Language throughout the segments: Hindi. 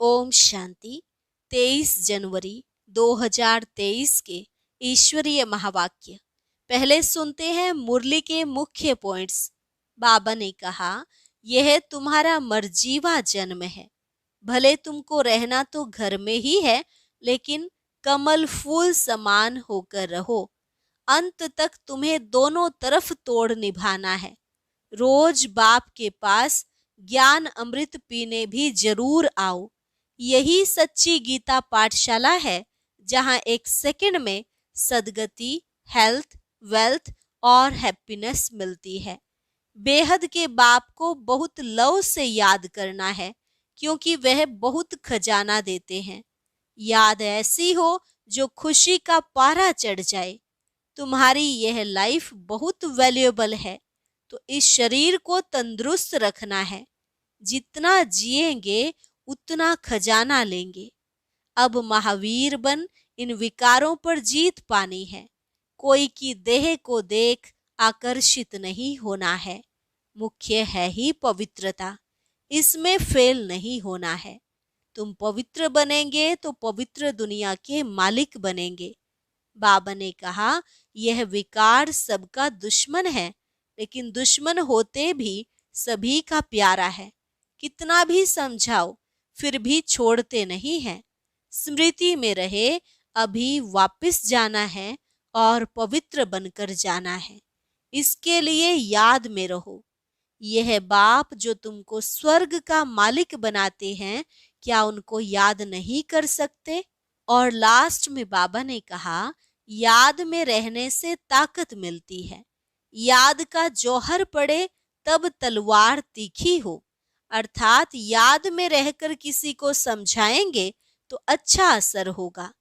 ओम शांति। 23 जनवरी 2023 के ईश्वरीय महावाक्य। पहले सुनते हैं मुरली के मुख्य पॉइंट्स। बाबा ने कहा, यह तुम्हारा मर्जीवा जन्म है। भले तुमको रहना तो घर में ही है, लेकिन कमल फूल समान होकर रहो। अंत तक तुम्हें दोनों तरफ तोड़ निभाना है। रोज बाप के पास ज्ञान अमृत पीने भी जरूर आओ। यही सच्ची गीता पाठशाला है, जहां एक सेकंड में सदगति, हेल्थ, वेल्थ और हैप्पीनेस मिलती है। बेहद के बाप को बहुत लव से याद करना है, क्योंकि वह बहुत खजाना देते हैं। याद ऐसी हो जो खुशी का पारा चढ़ जाए। तुम्हारी यह लाइफ बहुत वैल्यूएबल है, तो इस शरीर को तंदुरुस्त रखना है। जितना जिएंगे उतना खजाना लेंगे। अब महावीर बन इन विकारों पर जीत पानी है। कोई की देह को देख आकर्षित नहीं होना है। मुख्य है ही पवित्रता, इसमें फेल नहीं होना है। तुम पवित्र बनेंगे तो पवित्र दुनिया के मालिक बनेंगे। बाबा ने कहा, यह विकार सबका दुश्मन है, लेकिन दुश्मन होते भी सभी का प्यारा है। कितना भी समझाओ फिर भी छोड़ते नहीं हैं। स्मृति में रहे, अभी वापस जाना है और पवित्र बनकर जाना है। इसके लिए याद में रहो। यह बाप जो तुमको स्वर्ग का मालिक बनाते हैं, क्या उनको याद नहीं कर सकते? और लास्ट में बाबा ने कहा, याद में रहने से ताकत मिलती है। याद का जौहर पड़े तब तलवार तीखी हो, अर्थात याद में रहकर किसी को समझाएंगे तो अच्छा असर होगा।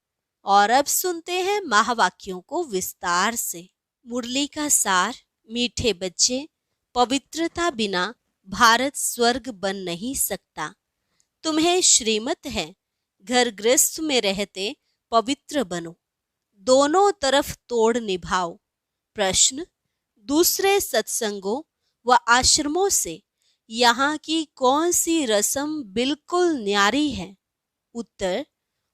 और अब सुनते हैं महावाक्यों को विस्तार से। मुरली का सार। मीठे बच्चे, पवित्रता बिना भारत स्वर्ग बन नहीं सकता। तुम्हें श्रीमत है, घर गृहस्थ में रहते पवित्र बनो। दोनों तरफ तोड़ निभाओ। प्रश्न, दूसरे सत्संगों व आश्रमों से यहाँ की कौन सी रस्म बिल्कुल न्यारी है? उत्तर,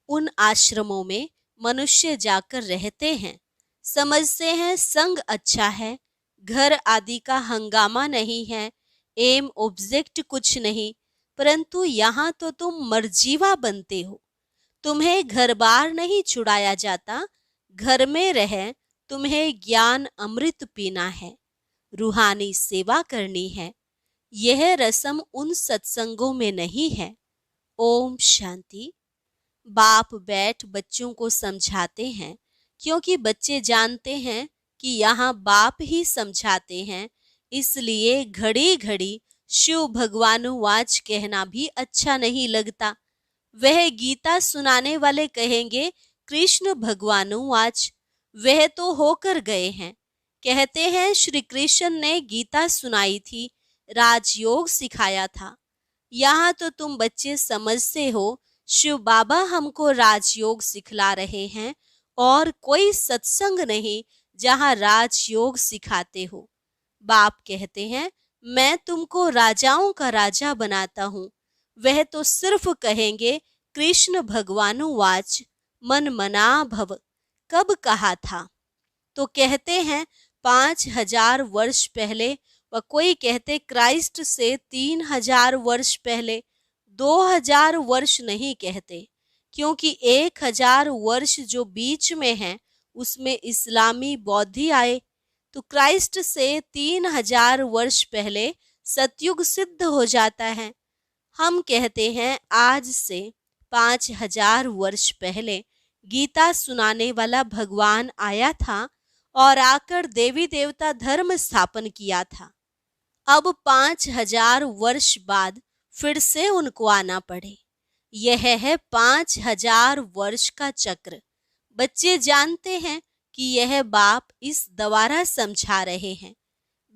उन आश्रमों में मनुष्य जाकर रहते हैं, समझते हैं संग अच्छा है, घर आदि का हंगामा नहीं है, एम ऑब्जेक्ट कुछ नहीं, परंतु यहाँ तो तुम मर्जीवा बनते हो। तुम्हें घर बार नहीं छुड़ाया जाता। घर में रह तुम्हें ज्ञान अमृत पीना है, रूहानी सेवा करनी है। यह रस्म उन सत्संगों में नहीं है। ओम शांति। बाप बैठ बच्चों को समझाते हैं, क्योंकि बच्चे जानते हैं कि यहाँ बाप ही समझाते हैं। इसलिए घड़ी घड़ी शिव भगवानुवाच कहना भी अच्छा नहीं लगता। वह गीता सुनाने वाले कहेंगे कृष्ण भगवानुवाच, वह तो होकर गए हैं। कहते हैं श्री कृष्ण ने गीता सुनाई थी, राजयोग सिखाया था। यहाँ तो तुम बच्चे समझते हो शिव बाबा हमको राजयोग सिखला रहे हैं, और कोई सत्संग नहीं जहाँ राजयोग सिखाते हो। बाप कहते हैं, मैं तुमको राजाओं का राजा बनाता हूँ। वह तो सिर्फ कहेंगे कृष्ण भगवानुवाच, मन मना भव। कब कहा था? तो कहते हैं 5000 वर्ष पहले, व कोई कहते क्राइस्ट से 3000 वर्ष पहले। 2000 वर्ष नहीं कहते, क्योंकि 1000 वर्ष जो बीच में है उसमें इस्लामी बौद्धि आए, तो क्राइस्ट से 3000 वर्ष पहले सतयुग सिद्ध हो जाता है। हम कहते हैं आज से 5000 वर्ष पहले गीता सुनाने वाला भगवान आया था और आकर देवी देवता धर्म स्थापन किया था। अब 5000 वर्ष बाद फिर से उनको आना पड़े। यह है 5000 वर्ष का चक्र। बच्चे जानते हैं कि यह बाप इस द्वारा समझा रहे हैं।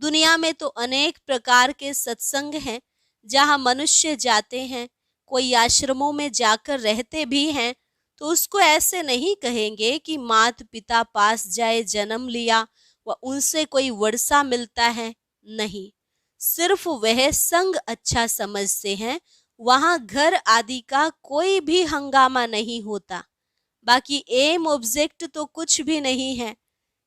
दुनिया में तो अनेक प्रकार के सत्संग हैं जहां मनुष्य जाते हैं। कोई आश्रमों में जाकर रहते भी हैं, तो उसको ऐसे नहीं कहेंगे कि माता पिता पास जाए जन्म लिया व उनसे कोई वर्षा मिलता है। नहीं, सिर्फ वह संग अच्छा समझते हैं वहां घर आदि का कोई भी हंगामा नहीं होता। बाकी एम ऑब्जेक्ट तो कुछ भी नहीं है।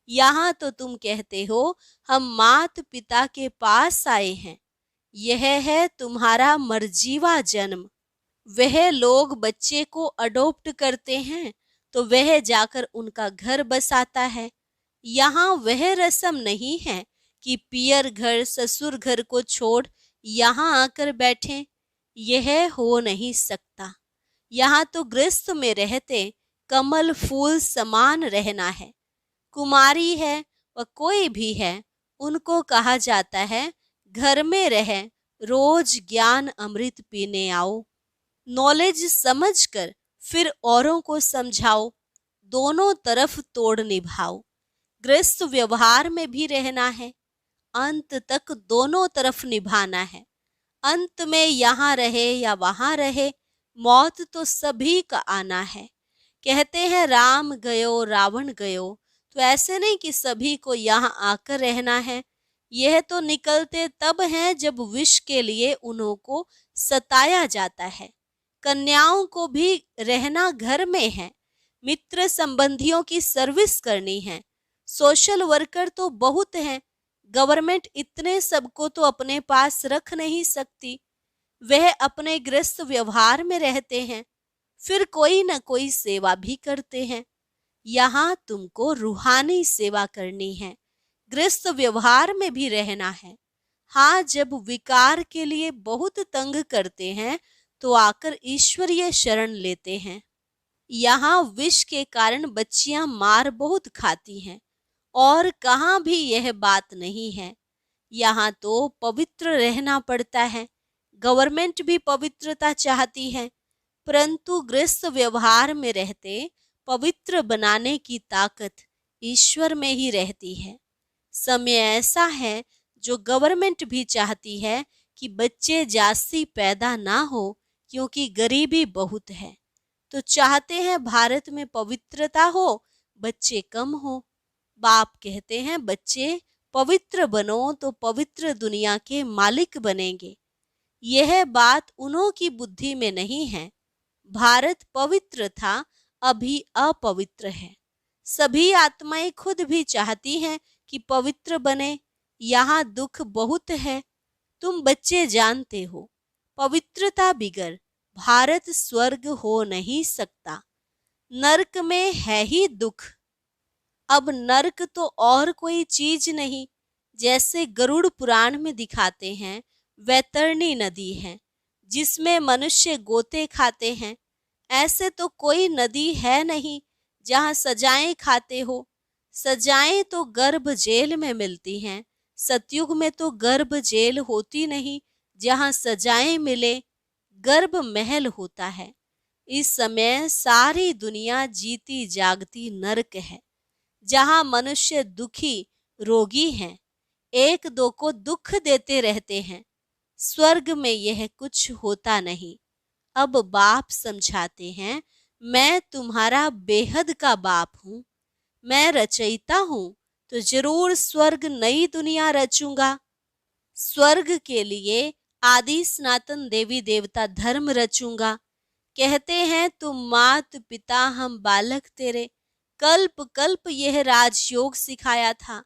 यहाँ तो तुम कहते हो हम मात पिता के पास आए हैं। यह है तुम्हारा मर्जीवा जन्म। वह लोग बच्चे को अडॉप्ट करते हैं तो वह जाकर उनका घर बसाता है। यहाँ वह रस्म नहीं है कि पियर घर ससुर घर को छोड़ यहाँ आकर बैठें। यह हो नहीं सकता। यहाँ तो गृहस्थ में रहते कमल फूल समान रहना है। कुमारी है व कोई भी है, उनको कहा जाता है घर में रह रोज ज्ञान अमृत पीने आओ। नॉलेज समझकर फिर औरों को समझाओ। दोनों तरफ तोड़ निभाओ। गृहस्थ व्यवहार में भी रहना है, अंत तक दोनों तरफ निभाना है। अंत में यहाँ रहे या वहां रहे, मौत तो सभी का आना है। कहते हैं राम गयो रावण गयो, तो ऐसे नहीं कि सभी को यहाँ आकर रहना है। यह तो निकलते तब हैं जब विष के लिए उन्हों को सताया जाता है। कन्याओं को भी रहना घर में है। मित्र संबंधियों की सर्विस करनी है। सोशल वर्कर तो बहुत हैं। गवर्नमेंट इतने सबको तो अपने पास रख नहीं सकती। वह अपने गृहस्थ व्यवहार में रहते हैं, फिर कोई न कोई सेवा भी करते हैं। यहाँ तुमको रूहानी सेवा करनी है, गृहस्थ व्यवहार में भी रहना है। हाँ, जब विकार के लिए बहुत तंग करते हैं तो आकर ईश्वरीय शरण लेते हैं। यहाँ विष के कारण बच्चियां मार बहुत खाती हैं और कहाँ भी यह बात नहीं है। यहाँ तो पवित्र रहना पड़ता है। गवर्नमेंट भी पवित्रता चाहती है, परंतु गृहस्थ व्यवहार में रहते पवित्र बनाने की ताकत ईश्वर में ही रहती है। समय ऐसा है जो गवर्नमेंट भी चाहती है कि बच्चे जास्ती पैदा ना हो, क्योंकि गरीबी बहुत है। तो चाहते हैं भारत में पवित्रता हो, बच्चे कम हो। बाप कहते हैं बच्चे पवित्र बनो तो पवित्र दुनिया के मालिक बनेंगे। यह बात उन्हों की बुद्धि में नहीं है। भारत पवित्र था, अभी अपवित्र है। सभी आत्माएं खुद भी चाहती हैं कि पवित्र बने। यहाँ दुख बहुत है, तुम बच्चे जानते हो। पवित्रता बिगर भारत स्वर्ग हो नहीं सकता। नरक में है ही दुख। अब नरक तो और कोई चीज नहीं। जैसे गरुड़ पुराण में दिखाते हैं, वैतरणी नदी है जिसमें मनुष्य गोते खाते हैं। ऐसे तो कोई नदी है नहीं जहाँ सजाएं खाते हो। सजाएं तो गर्भ जेल में मिलती हैं। सतयुग में तो गर्भ जेल होती नहीं जहाँ सजाएं मिले, गर्भ महल होता है। इस समय सारी दुनिया जीती जागती नरक है, जहाँ मनुष्य दुखी रोगी हैं, एक दो को दुख देते रहते हैं। स्वर्ग में यह कुछ होता नहीं। अब बाप समझाते हैं, मैं तुम्हारा बेहद का बाप हूँ। मैं रचयिता हूँ तो जरूर स्वर्ग नई दुनिया रचूंगा। स्वर्ग के लिए आदि सनातन देवी देवता धर्म रचूंगा। कहते हैं तुम मात पिता हम बालक तेरे, कल्प कल्प यह राजयोग सिखाया था।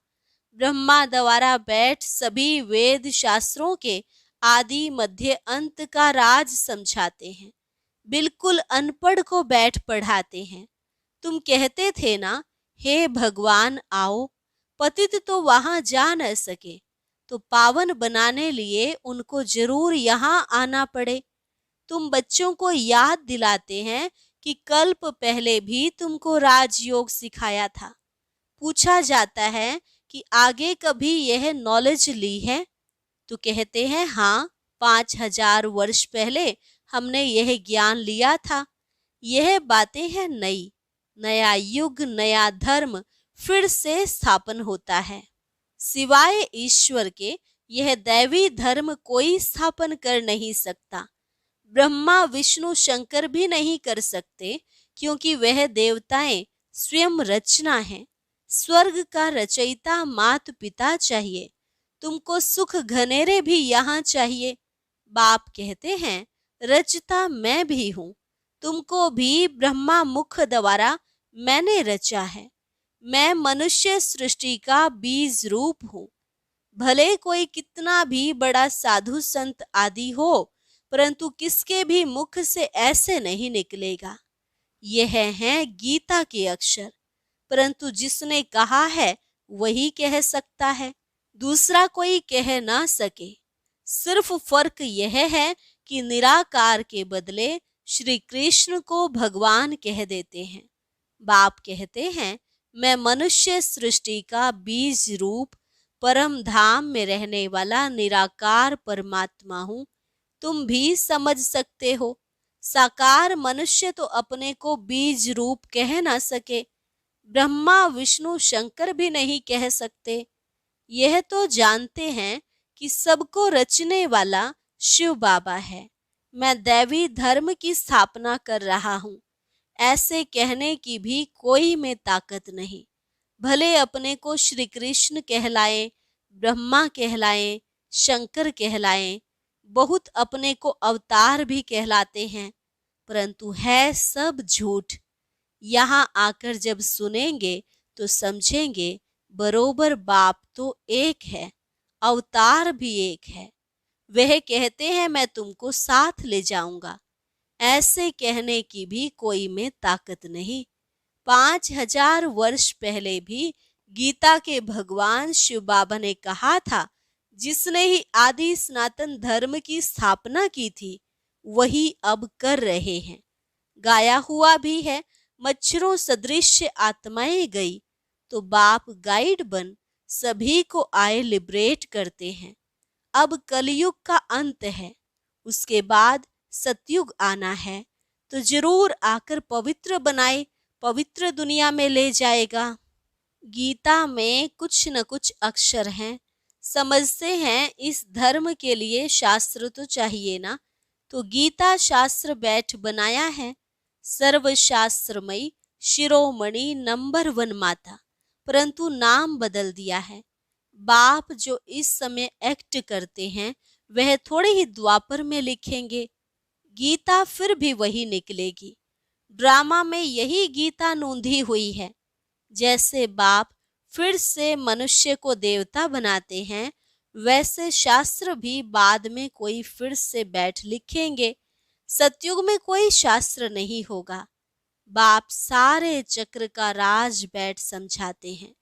ब्रह्मा द्वारा बैठ सभी वेद शास्त्रों के आदि मध्य अंत का राज समझाते हैं। बिल्कुल अनपढ़ को बैठ पढ़ाते हैं। तुम कहते थे ना, हे भगवान आओ। पतित तो वहां जा न सके, तो पावन बनाने लिए उनको जरूर यहाँ आना पड़े। तुम बच्चों को याद दिलाते हैं कि कल्प पहले भी तुमको राजयोग सिखाया था। पूछा जाता है कि आगे कभी यह नॉलेज ली है? तो कहते हैं हाँ, 5000 वर्ष पहले हमने यह ज्ञान लिया था। यह बातें हैं नई। नया युग नया धर्म फिर से स्थापन होता है। सिवाय ईश्वर के यह दैवी धर्म कोई स्थापन कर नहीं सकता। ब्रह्मा विष्णु शंकर भी नहीं कर सकते, क्योंकि वह देवताएं स्वयं रचना है। स्वर्ग का रचयिता मात पिता चाहिए। तुमको सुख घनेरे भी यहाँ चाहिए। बाप कहते हैं रचता मैं भी हूँ। तुमको भी ब्रह्मा मुख द्वारा मैंने रचा है। मैं मनुष्य सृष्टि का बीज रूप हूँ। भले कोई कितना भी बड़ा साधु संत आदि हो, परंतु किसके भी मुख से ऐसे नहीं निकलेगा। यह हैं गीता के अक्षर। परंतु जिसने कहा है वही कह सकता है, दूसरा कोई कह ना सके। सिर्फ फर्क यह है कि निराकार के बदले श्री कृष्ण को भगवान कह देते हैं। बाप कहते हैं, मैं मनुष्य सृष्टि का बीज रूप परम धाम में रहने वाला निराकार परमात्मा हूँ। तुम भी समझ सकते हो। साकार मनुष्य तो अपने को बीज रूप कह ना सके, ब्रह्मा विष्णु शंकर भी नहीं कह सकते। यह तो जानते हैं कि सबको रचने वाला शिव बाबा है। मैं दैवी धर्म की स्थापना कर रहा हूँ, ऐसे कहने की भी कोई में ताकत नहीं। भले अपने को श्री कृष्ण कहलाएं, ब्रह्मा कहलाएं, शंकर कहलाएं, बहुत अपने को अवतार भी कहलाते हैं, परंतु है सब झूठ। यहाँ आकर जब सुनेंगे तो समझेंगे बरोबर बाप तो एक है, अवतार भी एक है। वह कहते हैं मैं तुमको साथ ले जाऊंगा, ऐसे कहने की भी कोई में ताकत नहीं। 5000 वर्ष पहले भी गीता के भगवान शिव बाबा ने कहा था, जिसने ही आदि सनातन धर्म की स्थापना की थी वही अब कर रहे हैं। गाया हुआ भी है, मच्छरों सदृश आत्माएं गई तो बाप गाइड बन सभी को आए लिबरेट करते हैं। अब कलयुग का अंत है, उसके बाद सतयुग आना है, तो जरूर आकर पवित्र बनाए, पवित्र दुनिया में ले जाएगा। गीता में कुछ न कुछ अक्षर हैं। समझते हैं इस धर्म के लिए शास्त्र तो चाहिए ना, तो गीता शास्त्र बैठ बनाया है। सर्वशास्त्रमयी शिरोमणि नंबर 1 माता, परंतु नाम बदल दिया है। बाप जो इस समय एक्ट करते हैं वह थोड़े ही द्वापर में लिखेंगे, गीता फिर भी वही निकलेगी। ड्रामा में यही गीता नूंधी हुई है। जैसे बाप फिर से मनुष्य को देवता बनाते हैं, वैसे शास्त्र भी बाद में कोई फिर से बैठ लिखेंगे। सतयुग में कोई शास्त्र नहीं होगा। बाप सारे चक्र का राज बैठ समझाते हैं।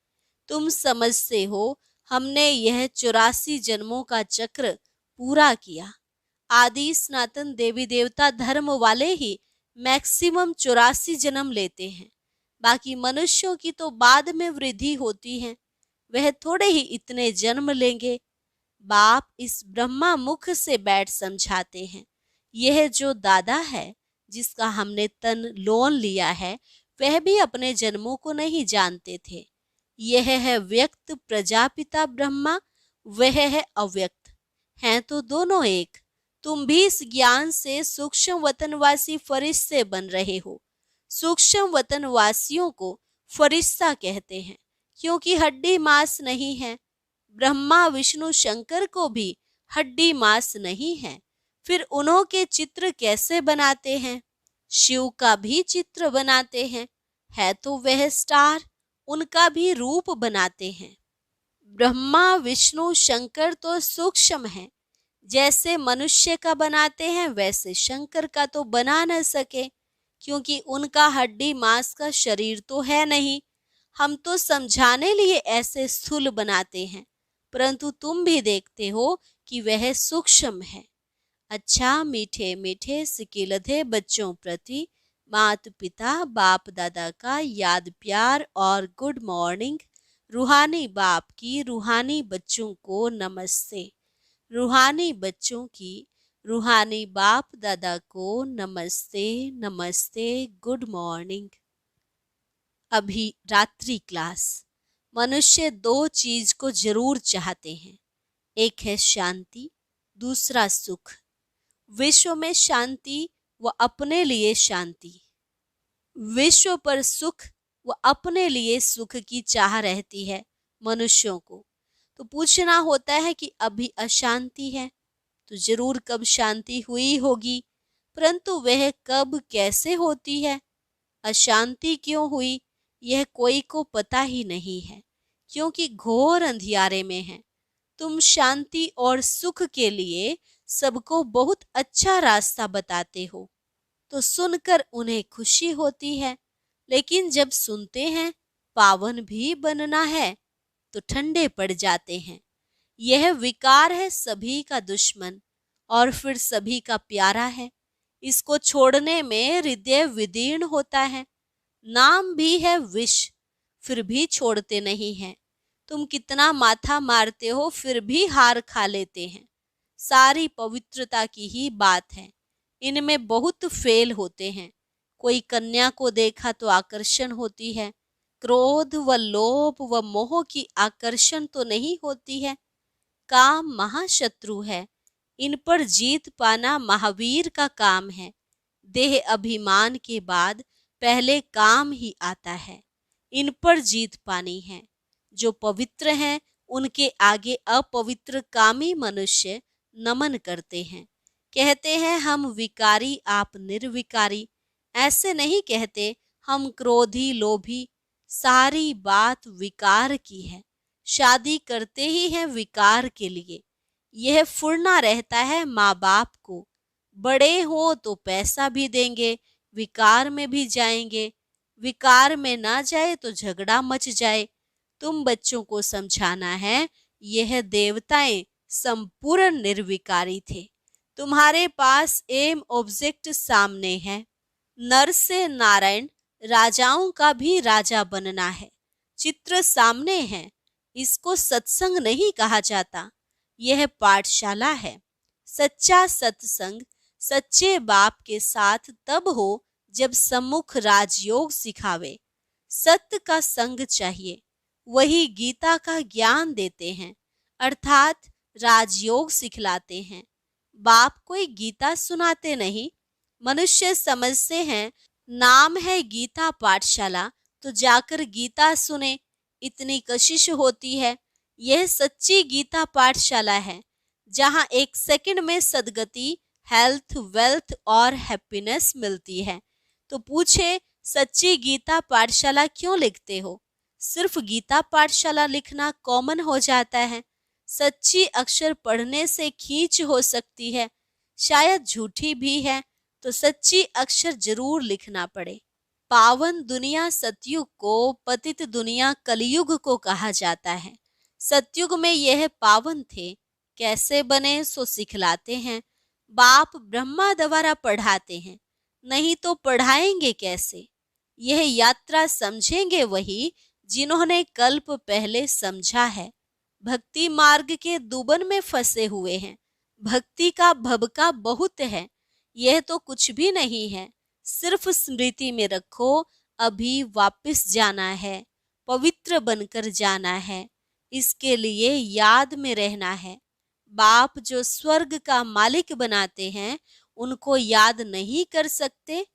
तुम समझते हो, हमने यह 84 जन्मों का चक्र पूरा किया। आदि सनातन देवी देवता धर्म वाले ही मैक्सिमम 84 जन्म लेते हैं। बाकी मनुष्यों की तो बाद में वृद्धि होती है, वह थोड़े ही इतने जन्म लेंगे। बाप इस ब्रह्मा मुख से बैठ समझाते हैं। यह जो दादा है जिसका हमने तन लोन लिया है, वह भी अपने जन्मों को नहीं जानते थे। यह है व्यक्त प्रजापिता ब्रह्मा, वह है अव्यक्त, हैं तो दोनों एक। तुम भी इस ज्ञान से सूक्ष्म वतनवासी फरिश्ते बन रहे हो। सूक्ष्म वतनवासियों को फरिश्ता कहते हैं, क्योंकि हड्डी मांस नहीं है। ब्रह्मा विष्णु शंकर को भी हड्डी मांस नहीं है, फिर उन्हों के चित्र कैसे बनाते हैं? शिव का भी चित्र बनाते हैं, है तो वह स्टार, उनका भी रूप बनाते हैं। ब्रह्मा विष्णु शंकर तो सूक्ष्म है, जैसे मनुष्य का बनाते हैं वैसे शंकर का तो बना न सके, क्योंकि उनका हड्डी मांस का शरीर तो है नहीं। हम तो समझाने लिए ऐसे स्थूल बनाते हैं, परंतु तुम भी देखते हो कि वह सूक्ष्म है। अच्छा मीठे मीठे सिकिलधे बच्चों प्रति माता पिता बाप दादा का याद प्यार और गुड मॉर्निंग। रूहानी बाप की रूहानी बच्चों को नमस्ते। रूहानी बच्चों की रूहानी बाप दादा को नमस्ते नमस्ते, गुड मॉर्निंग। अभी रात्रि क्लास। मनुष्य 2 चीज को जरूर चाहते हैं, एक है शांति, दूसरा सुख। विश्व में शांति व अपने लिए शांति, विश्व पर सुख व अपने लिए सुख की चाह रहती है मनुष्यों को। तो पूछना होता है कि अभी अशांति है, तो जरूर कब शांति हुई होगी। परंतु वह कब कैसे होती है, अशांति क्यों हुई, यह कोई को पता ही नहीं है, क्योंकि घोर अंधियारे में है। तुम शांति और सुख के लिए सबको बहुत अच्छा रास्ता बताते हो, तो सुनकर उन्हें खुशी होती है, लेकिन जब सुनते हैं पावन भी बनना है तो ठंडे पड़ जाते हैं। यह विकार है सभी का दुश्मन और फिर सभी का प्यारा है। इसको छोड़ने में हृदय विदीर्ण होता है। नाम भी है विष, फिर भी छोड़ते नहीं हैं। तुम कितना माथा मारते हो फिर भी हार खा लेते हैं। सारी पवित्रता की ही बात है, इनमें बहुत फेल होते हैं। कोई कन्या को देखा तो आकर्षण होती है, क्रोध व लोभ व मोह की आकर्षण तो नहीं होती है। काम महाशत्रु है, इन पर जीत पाना महावीर का काम है। देह अभिमान के बाद पहले काम ही आता है, इन पर जीत पानी है। जो पवित्र हैं उनके आगे अपवित्र कामी मनुष्य नमन करते हैं, कहते हैं हम विकारी आप निर्विकारी। ऐसे नहीं कहते हम क्रोधी लोभी, सारी बात विकार की है। शादी करते ही हैं विकार के लिए। यह फुरना रहता है माँ बाप को, बड़े हो तो पैसा भी देंगे, विकार में भी जाएंगे, विकार में ना जाए तो झगड़ा मच जाए। तुम बच्चों को समझाना है यह देवताएं संपूर्ण निर्विकारी थे। तुम्हारे पास एम ऑब्जेक्ट सामने है। नर से नारायण, राजाओं का भी राजा बनना है। चित्र सामने है, इसको सत्संग नहीं कहा जाता, यह पाठशाला है। सच्चा सत्संग सच्चे बाप के साथ तब हो जब सम्मुख राजयोग सिखावे। सत्य का संग चाहिए, वही गीता का ज्ञान देते हैं, अर्थात राजयोग सिखलाते हैं। बाप कोई गीता सुनाते नहीं। मनुष्य समझते हैं नाम है गीता पाठशाला तो जाकर गीता सुने, इतनी कशिश होती है। यह सच्ची गीता पाठशाला है, जहां एक सेकंड में सदगति, हेल्थ, वेल्थ और हैप्पीनेस मिलती है। तो पूछे सच्ची गीता पाठशाला क्यों लिखते हो? सिर्फ गीता पाठशाला लिखना कॉमन हो जाता है। सच्ची अक्षर पढ़ने से खींच हो सकती है, शायद झूठी भी है, तो सच्ची अक्षर जरूर लिखना पड़े। पावन दुनिया सतयुग को, पतित दुनिया कलयुग को कहा जाता है। सतयुग में यह पावन थे, कैसे बने सो सिखलाते हैं। बाप ब्रह्मा द्वारा पढ़ाते हैं, नहीं तो पढ़ाएंगे कैसे? यह यात्रा समझेंगे वही जिन्होंने कल्प पहले समझा है। भक्ति मार्ग के दुबन में फंसे हुए हैं। भक्ति का भबका बहुत है, यह तो कुछ भी नहीं है। सिर्फ स्मृति में रखो, अभी वापस जाना है, पवित्र बनकर जाना है। इसके लिए याद में रहना है। बाप जो स्वर्ग का मालिक बनाते हैं, उनको याद नहीं कर सकते।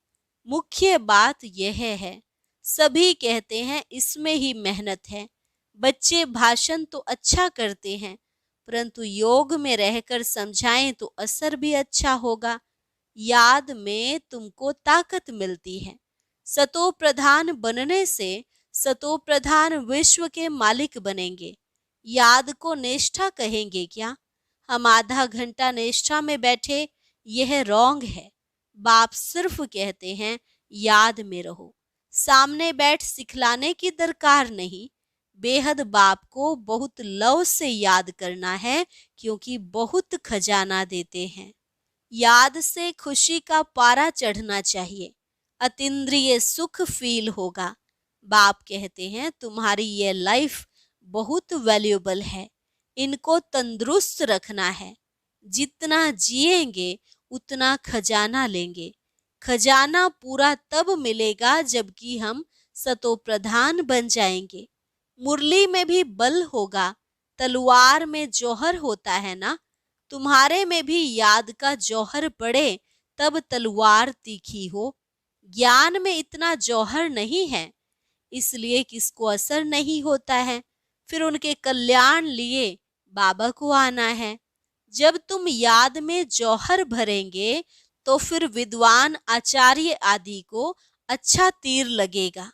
मुख्य बात यह है, सभी कहते हैं इसमें ही मेहनत है। बच्चे भाषण तो अच्छा करते हैं, परंतु योग में रहकर समझाएं तो असर भी अच्छा होगा। याद में तुमको ताकत मिलती है। सतो प्रधान बनने से सतो प्रधान विश्व के मालिक बनेंगे। याद को निष्ठा कहेंगे क्या? हम आधा घंटा निष्ठा में बैठे, यह रॉन्ग है। बाप सिर्फ कहते हैं याद में रहो। सामने बैठ सिखलाने की दरकार नहीं। बेहद बाप को बहुत लव से याद करना है, क्योंकि बहुत खजाना देते हैं। याद से खुशी का पारा चढ़ना चाहिए, अतीन्द्रिय सुख फील होगा। बाप कहते हैं तुम्हारी ये लाइफ बहुत वैल्यूएबल है, इनको तंदुरुस्त रखना है। जितना जिएंगे उतना खजाना लेंगे। खजाना पूरा तब मिलेगा जबकि हम सतो प्रधान बन जाएंगे। मुरली में भी बल होगा, तलवार में जौहर होता है ना। तुम्हारे में भी याद का जौहर पड़े तब तलवार तीखी हो। ज्ञान में इतना जौहर नहीं है, इसलिए किसको असर नहीं होता है। फिर उनके कल्याण लिए बाबा को आना है। जब तुम याद में जौहर भरेंगे तो फिर विद्वान आचार्य आदि को अच्छा तीर लगेगा।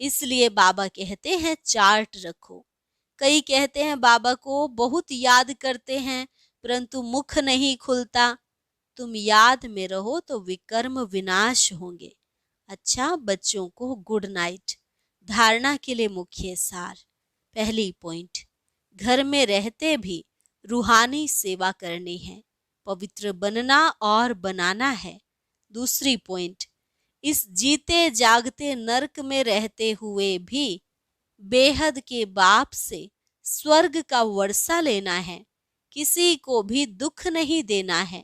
इसलिए बाबा कहते हैं चार्ट रखो। कई कहते हैं बाबा को बहुत याद करते हैं परंतु मुख नहीं खुलता। तुम याद में रहो तो विकर्म विनाश होंगे। अच्छा बच्चों को गुड नाइट। धारणा के लिए मुख्य सार। पहली पॉइंट, घर में रहते भी रूहानी सेवा करनी है, पवित्र बनना और बनाना है। दूसरी पॉइंट, इस जीते जागते नरक में रहते हुए भी बेहद के बाप से स्वर्ग का वर्षा लेना है, किसी को भी दुख नहीं देना है।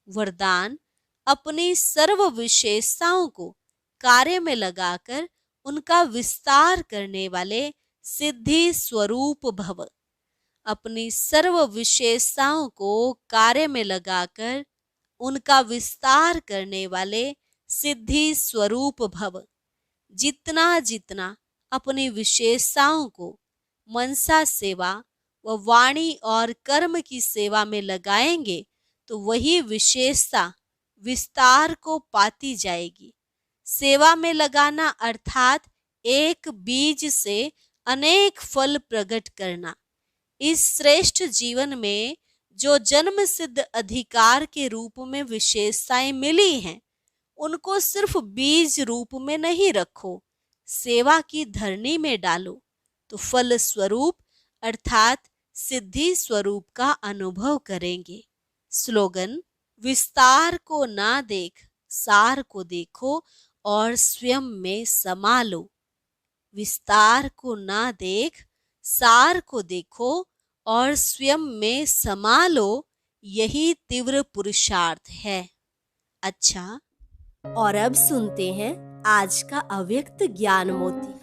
वरदान, अपनी सर्व विशेषताओं को कार्य में लगाकर उनका विस्तार करने वाले सिद्धि स्वरूप भव। अपनी सर्व विशेषताओं को कार्य में लगाकर उनका विस्तार करने वाले सिद्धि स्वरूप भव। जितना जितना अपनी विशेषताओं को मनसा सेवा व वाणी और कर्म की सेवा में लगाएंगे तो वही विशेषता विस्तार को पाती जाएगी। सेवा में लगाना अर्थात एक बीज से अनेक फल प्रकट करना। इस श्रेष्ठ जीवन में जो जन्म सिद्ध अधिकार के रूप में विशेषताएं मिली हैं, उनको सिर्फ बीज रूप में नहीं रखो, सेवा की धरनी में डालो तो फल स्वरूप अर्थात सिद्धि स्वरूप का अनुभव करेंगे। स्लोगन, विस्तार को ना देख सार को देखो और स्वयं में समा लो। विस्तार को ना देख सार को देखो और स्वयं में समा लो, यही तीव्र पुरुषार्थ है। अच्छा, और अब सुनते हैं आज का अव्यक्त ज्ञान मोती।